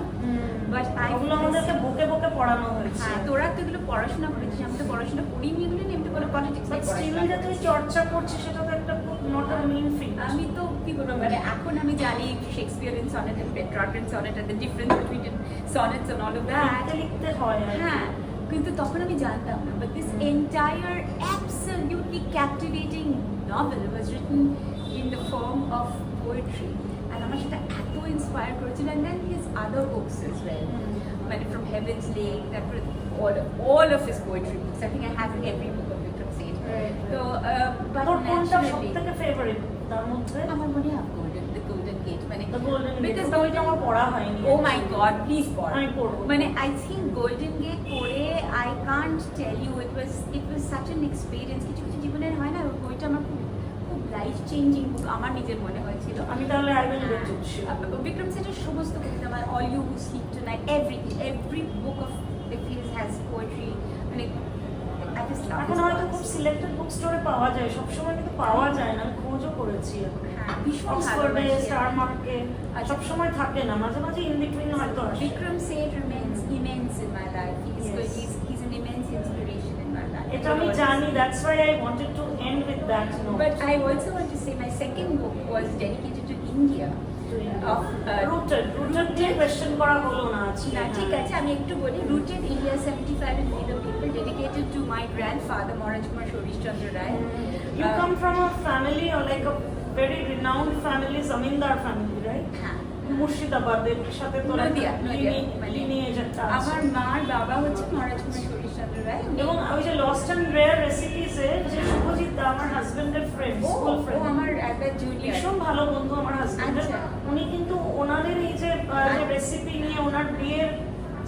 বাট ওগুলো আমাদেরকে বুকে বুকে পড়ানো হয়েছে. হ্যাঁ, তোরা তো এগুলো পড়াশোনা করেছিস, আমি তো পড়াশোনা করিনি এগুলো নিয়ে, এমনি কোনো পলিটিক্স বাট স্টিল যে তুই চর্চা করছিস সেটা তো একটা নট আ মেইন থিং. আমি তো কি বলবো, মানে এখন আমি জানি Shakespearean sonnet and Petrarchan sonnet and the difference between sonnets and all of that লিখতে হয়. হ্যাঁ, কিন্তু তখন আমি জানতাম না. But this entire absolutely captivating novel was written in the form of poetry, and আমার সেটা এত ইন্সপায়ার করেছিল. And then his other books as well, মানে From Heaven's Lake, that was all of his poetry books. I think I have every book of Vikram Seth. So, but তোর কোনটা সবথেকে favourite তার মধ্যে? আমার মনে হয় The Golden ডেডিকেট মানে The Golden Gate, because ওটা ওইটা আমার পড়া হয়নি। ও মাই গড প্লিজ পড়। আমি পড়বো। মানে আই থিঙ্ক গোল্ডেন গেট পড়ে I can't tell you it was such an experience. কিছু কিছু জীবনের হয় না, বইটা আমার খুব খুব লাইফ চেঞ্জিং বুক আমার নিজের মনে হয়েছিল। আমি তাহলে I will get it. Vikram সেটের সমস্ত কবিতা মানে all you who sleep tonight every book of his has poetry মানে আই জাস্ট লাভ। এখন হয়তো খুব সিলেক্টেড বুক স্টোরে পাওয়া যায়, সবসময় কিন্তু পাওয়া যায় না, আমি খোঁজও করেছি। অক্সফোর্ডে, স্টার মার্কে সবসময় থাকে না, মাঝে মাঝে ইন বিটুইন হয়তো আসে। Vikram Seth remains immense in my life. He's an immense inspiration in my life. এটা আমি জানি, that's why I wanted to end with that note. But I also want to say my second book was dedicated to India. Of rooted দিয়ে question করা হলো না আজকে। না ঠিক আছে, আমি একটু বলি। Rooted India 75 and Freedom People, dedicated to my grandfather Maharaj Kumar Shorish Chandra Rai. You come from a family or like a very renowned family, zamindar family, right? হ্যাঁ, মুর্শিদাবাদের সাথে তো নদিয়া লিনিয়েজ একটা আছে। আমার মার বাবা হচ্ছে মহারাজ কুমার শরীশ চন্দ্র রায় এবং ওই যে লস্ট অ্যান্ড রেয়ার রেসিপিসে যে শুভজিৎ দা, আমার হাজবেন্ডের ফ্রেন্ড, স্কুল ফ্রেন্ড, আমার একটা জুনিয়র, ভীষণ ভালো বন্ধু আমার হাজবেন্ডের। উনি কিন্তু ওনাদের এই যে রেসিপি নিয়ে ওনার বিয়ের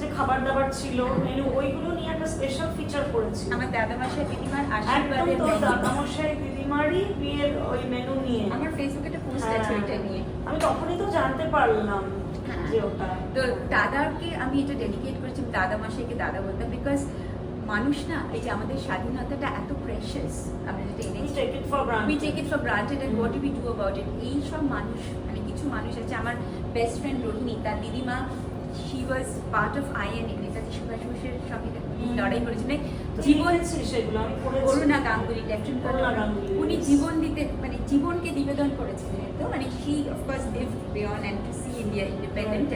যে খাবার দাবার ছিল মেনু, ওইগুলো নিয়ে একটা স্পেশাল ফিচার করেছি। আমার দাদামশাই দিদিমার একদম আশীর্বাদের তো দাদামশাই দিদিমারই বিয়ের ওই মেনু নিয়ে আমার ফেসবুকে একটা পোস্ট আছে ওইটা নিয়ে। আমি তখনই তো জানতে পারলাম যে ওটা। তো দাদাকে আমি এটা ডেডিকেট করেছি, দাদামশাইকে দাদা বলতাম, বিকজ মানুষ না এই যে আমাদের স্বাধীনতাটা এত প্রেশাস, আমরা যেটা এনেছি we take it for granted and what do we do about it? এই সব মানুষ মানে কিছু মানুষ আছে, আমার বেস্ট ফ্রেন্ড রোহিণী, তার দিদিমা she was part of INA, Netaji Subhash বোসের সঙ্গে লড়াই করেছেন, জীবন সেগুলো আমি পড়েছি। করুণা গাঙ্গুলি, লেফটেন্যান্ট করুণা গাঙ্গুলি, উনি জীবন দিতে মানে জীবনকে নিবেদন করেছিলেন। তো মানে she of course lived beyond and to see India independent,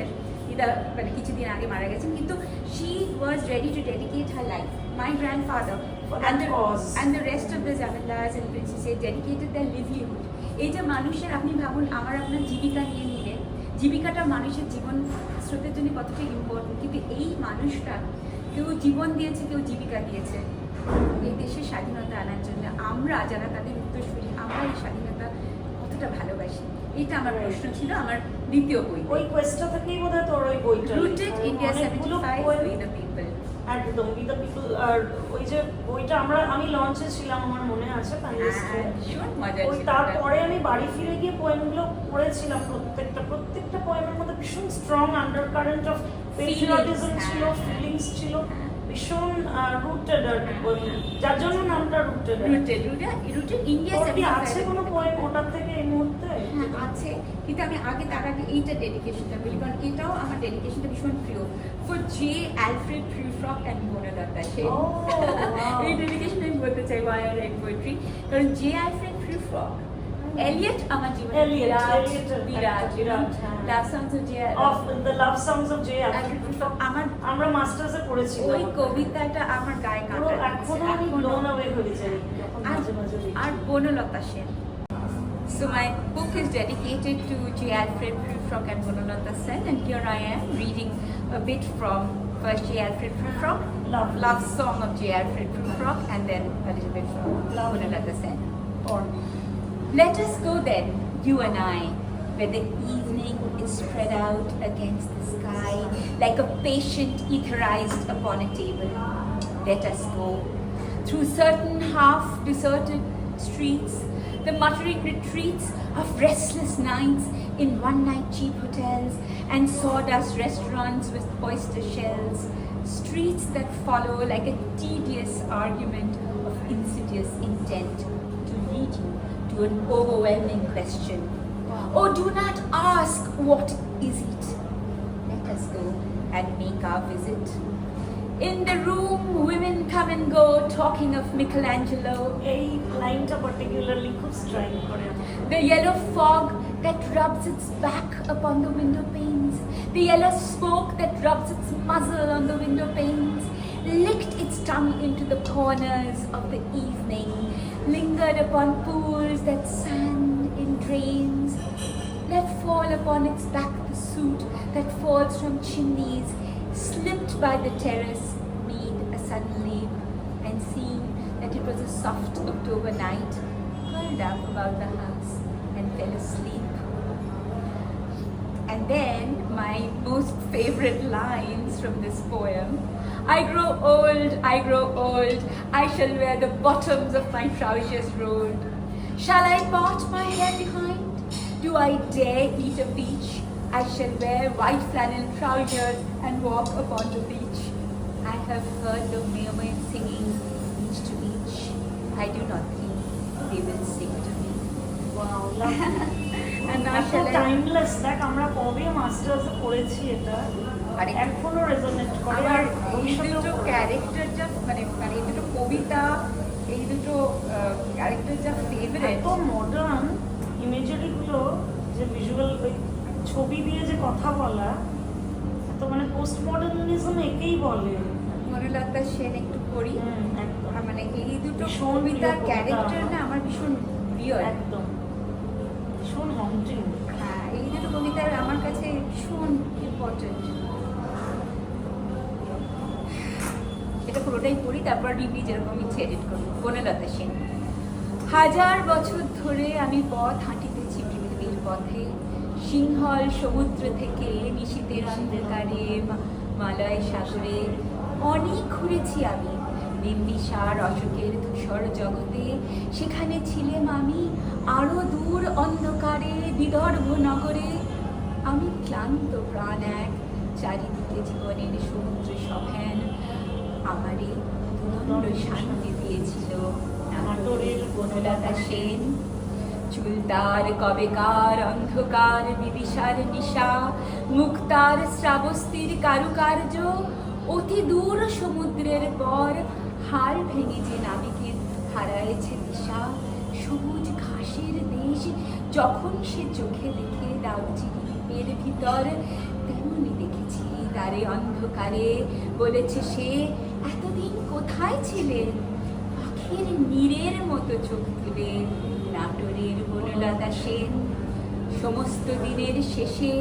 এটা মানে কিছুদিন আগে মারা গেছেন, কিন্তু she was ready to dedicate her life. My grandfather and the rest of the zamindars and princesses dedicated their livelihood. এই যে মানুষের, আপনি ভাবুন আমার আপনার জীবিকা নিয়ে নিলেন, জীবিকাটা মানুষের জীবন স্রোতের জন্য কতটা ইম্পর্টেন্ট, কিন্তু এই মানুষটা কেউ জীবন দিয়েছে, কেউ জীবিকা দিয়েছে এই দেশের স্বাধীনতা আনার জন্য। আমরা যারা তাদের উত্তরসূরি, আমরা এই স্বাধীনতা কতটা ভালোবাসি, এটা আমার প্রশ্ন ছিল আমার দ্বিতীয় বই। ওই কোয়েস্টটা থেকেই বোধহয় তোর ওই বইটা, Rooted India 75 with the people। একদম উইথ দ্য পিপল। আর ওই যে বইটা আমি লঞ্চে ছিলাম, আমার মনে আছে প্যানেলিস্টে, ওই তারপরে আমি বাড়ি ফিরে গিয়ে পোয়েমগুলো পড়েছিলাম, প্রত্যেকটা পোয়েমের মধ্যে ভীষণ স্ট্রং আন্ডারকারেন্ট অফ পেট্রিয়টিজম ছিল, ফিলিংস ছিল, ভীষণ রুটেড আর কি, যার জন্য নামটা রুটেড। ইন্ডিয়া আছে কোনো পোয়েম ওটার থেকে এই মুহূর্তে? আছে, কিন্তু আমি আগে তার আগে এইটা ডেডিকেশনটা বলি, কারণ এটাও আমার ডেডিকেশনটা ভীষণ প্রিয়। For J Alfred Prufrock and Banalata Sen, এই ডেডিকেশন আমি বলতে চাই ওয়াই আই রাইট পোয়েট্রি, কারণ জে অ্যালফ্রেড ফ্রিফ্রক, এলিয়ট আমার জীবনে বিরাট love songs of J Alfred Prufrock আমরা মাস্টার্সে পড়েছি। ওই কবিতাটা আমার গায়ে কাঁটা, এখনো আমি ব্লোন অ্যাওয়ে হয়ে যাই আর Banalata Sen. So my book is dedicated to J. Alfred Prufrock and Bonalata Sen, and here I am reading a bit from first J. Alfred Prufrock, Love Song of J. Alfred Prufrock, and then a little bit from Bonalata Sen. Let us go then, you and I, where the evening is spread out against the sky like a patient etherized upon a table. Let us go through certain half-deserted streets, the muttering retreats of restless nights in one-night cheap hotels and sawdust restaurants with oyster shells, streets that follow like a tedious argument of insidious intent to lead you to an overwhelming question. Oh, do not ask, what is it? Let us go and make our visit. In the room, women come and go, talking of Michelangelo. এই লাইনটা particularly খুব strike করে। The yellow fog that rubs its back upon the window panes, the yellow smoke that rubs its muzzle on the window panes, licked its tongue into the corners of the evening, lingered upon pools that sand in drains, let fall upon its back the soot that falls from chimneys, slipped by the terrace, made a sudden leap, and seeing that it was a soft October night, curled up about the house and fell asleep. And then my most favorite lines from this poem. I grow old, I shall wear the bottoms of my trousers rolled. Shall I part my hair behind? Do I dare eat a peach? I shall wear white flannel trousers and walk upon the beach. I have heard the mermaids singing each to each. I do not think they will sing to me. Wow, lovely. And now shall I... timeless দেখ আমরা কবে masters করেছি এটা আরে এখনো resonate করে আমার আর এই ভবিষ্যতেও দুটো করবে। ক্যারেক্টার যা মানে মানে এই দুটো কবিতা এই দুটো ক্যারেক্টার যা ফেভারিট এত মডার্ন ইমেজারি গুলো যে ভিজুয়াল ওই ছবি দিয়ে যে কথা বলা এত মানে পোস্ট মডার্নিজম একেই বলে। মনোলতা সেন একটু পড়ি একদম মানে এই দুটো ভীষণ কবিতার প্রিয় ক্যারেক্টার কবিতা না আমার ভীষণ প্রিয় একদম ভীষণ হন্টিং। হ্যাঁ এই দুটো কবিতার আমার কাছে ভীষণ ইম্পর্টেন্ট। এটা পুরোটাই পড়ি তারপর রিভি যেরকম ইচ্ছে এডিট করবো। বনলতা সেন। হাজার বছর ধরে আমি পথ হাঁটিতেছি পৃথিবীর পথে, সিংহল সমুদ্র থেকে নিশীথের অন্ধকারে মালয় সাগরে অনেক ঘুরেছি আমি বিম্বিসার অশোকের ধূসর জগতে। সেখানে ছিলাম আমি আরো দূর অন্ধকারে বিদর্ভ নগরে। আমি ক্লান্ত প্রাণ এক, চারিদিকে জীবনের সমুদ্র সভ্যান আমারে তুমুল শান্তি দিয়েছিল নাটোরের বনলতা সেন। চুলতার কবেকার অন্ধকার বিদিশার নিশা, মুক্তার শ্রাবস্তির কারুকার্য, অতি দূর সমুদ্রের পর হাল ভেঙে যে নাবিকের হারায়েছে দিশা। সবুজ ঘাসের দেশ যখন সে চোখে দেখে দারুচিনি এর ভিতর, তেমনি দেখেছি তারে অন্ধকারে। বলেছে সে, এতদিন কোথায় ছিলে? পাখির নীরের মতো চোখ তুলে নাটোরের বনলতা সেন। সমস্ত দিনের শেষে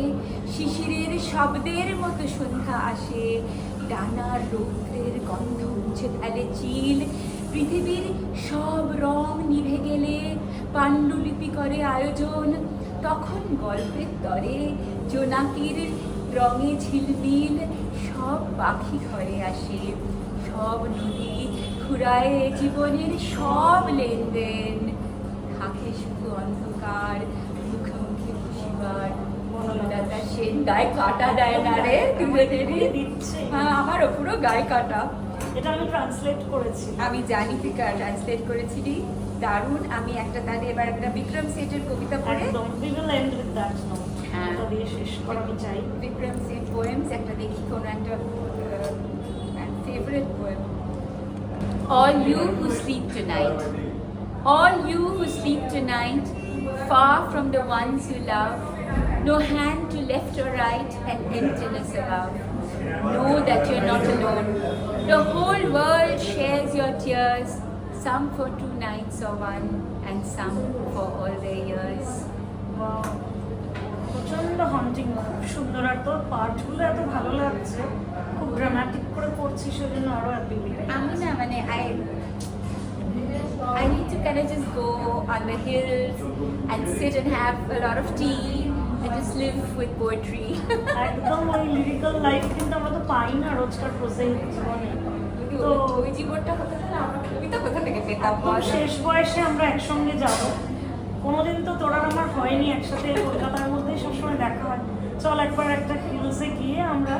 শিশিরের শব্দের মতো সন্ধ্যা আসে, ডানার রৌদ্রের গন্ধ মুছে ফেলে চিল। পৃথিবীর সব রং নিভে গেলে পাণ্ডুলিপি করে আয়োজন, তখন গল্পের তরে জোনাকির রঙে ঝিলমিল সব পাখি ঘরে আসে। সব নদী ঘুরায় জীবনের সব লেনদেন, থাকে শুধু অন্ধকার মুখে মুখে খুশিবার। বনলতা সেন গায়ে কাটা দেয় না রে তুলে দিচ্ছে। হ্যাঁ আমারও পুরো গায়ে কাটা। এটা আমি ট্রান্সলেট করেছি। আমি জানি তুই ট্রান্সলেট করেছিলি, দারুণ। আমি একটা তাহলে এবার একটা বিক্রম সেটের কবিতা পড়ে একদম we will end with that note। হ্যাঁ এটা দিয়ে শেষ করাতে চাই। বিক্রম সেট পোয়েমস একটা দেখি কোনো একটা favourite poem. All you who sleep tonight, all you who sleep tonight, far from the ones you love, no hand to left or right and emptiness above. Know that you're not alone. The whole world shares your tears, some for 2 nights or 1, and some for all their years. Wow, প্রচন্ড haunting, খুব সুন্দর। আর তোর পার্টগুলো এত ভালো লাগছে, খুব dramatic করে পড়ছিস, সেজন্য আরো অ্যাপিলিং। আমি না মানে I need to kind of just go on the hills and sit and have a lot of tea and just live with poetry. একদম ওই লিরিক্যাল লাইফ কিন্তু আমরা তো পাই না রোজকার প্রসেস জীবনে। তো ওই জীবনটা হতে হলে আমরা কবিতা কোথা থেকে পেতাম? একদম শেষ বয়সে আমরা একসঙ্গে যাব। কোনোদিন তো তোর আর আমার হয়নি একসাথে, কলকাতার মধ্যেই সবসময় দেখা হয়। চল একবার একটা হিলসে গিয়ে আমরা,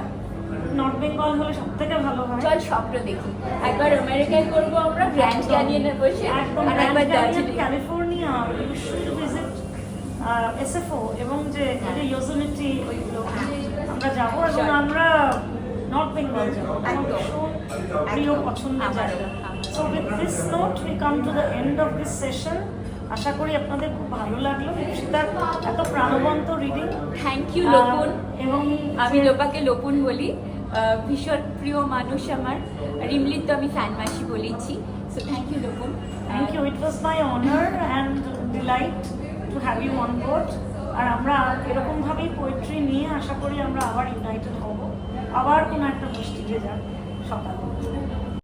নর্থ বেঙ্গল হলে সব থেকে ভালো হয়। চল স্বপ্ন দেখি, একবার আমেরিকায় করবো আমরা গ্র্যান্ড ক্যানিয়নে বসে, একদম আর একবার Darjeeling, California, you should visit SFO এবং যে ইয়োসেমিটি, ওইগুলো আমরা যাবো। এবং আমরা নর্থ বেঙ্গল যাবো, প্রিয় পছন্দের জায়গা। So with this note we come to the end of this session. আশা করি আপনাদের খুব ভালো লাগলো ইপসিতার এত প্রাণবন্ত রিডিং। Thank you লোপন। এবং আমি লোপাকে লোপন বলি, ভীষণ প্রিয় মানুষ আমার। রিমলির তো আমি ফ্যান মাসি বলেছি। সো থ্যাংক ইউ লোপন। Thank you, it was my honour and delight to have you on board. আর আমরা এরকমভাবেই পোয়েট্রি নিয়ে আশা করি আমরা আবার ইউনাইটেড হব, আবার কোনো একটা গোষ্ঠীতে যাক সকালে।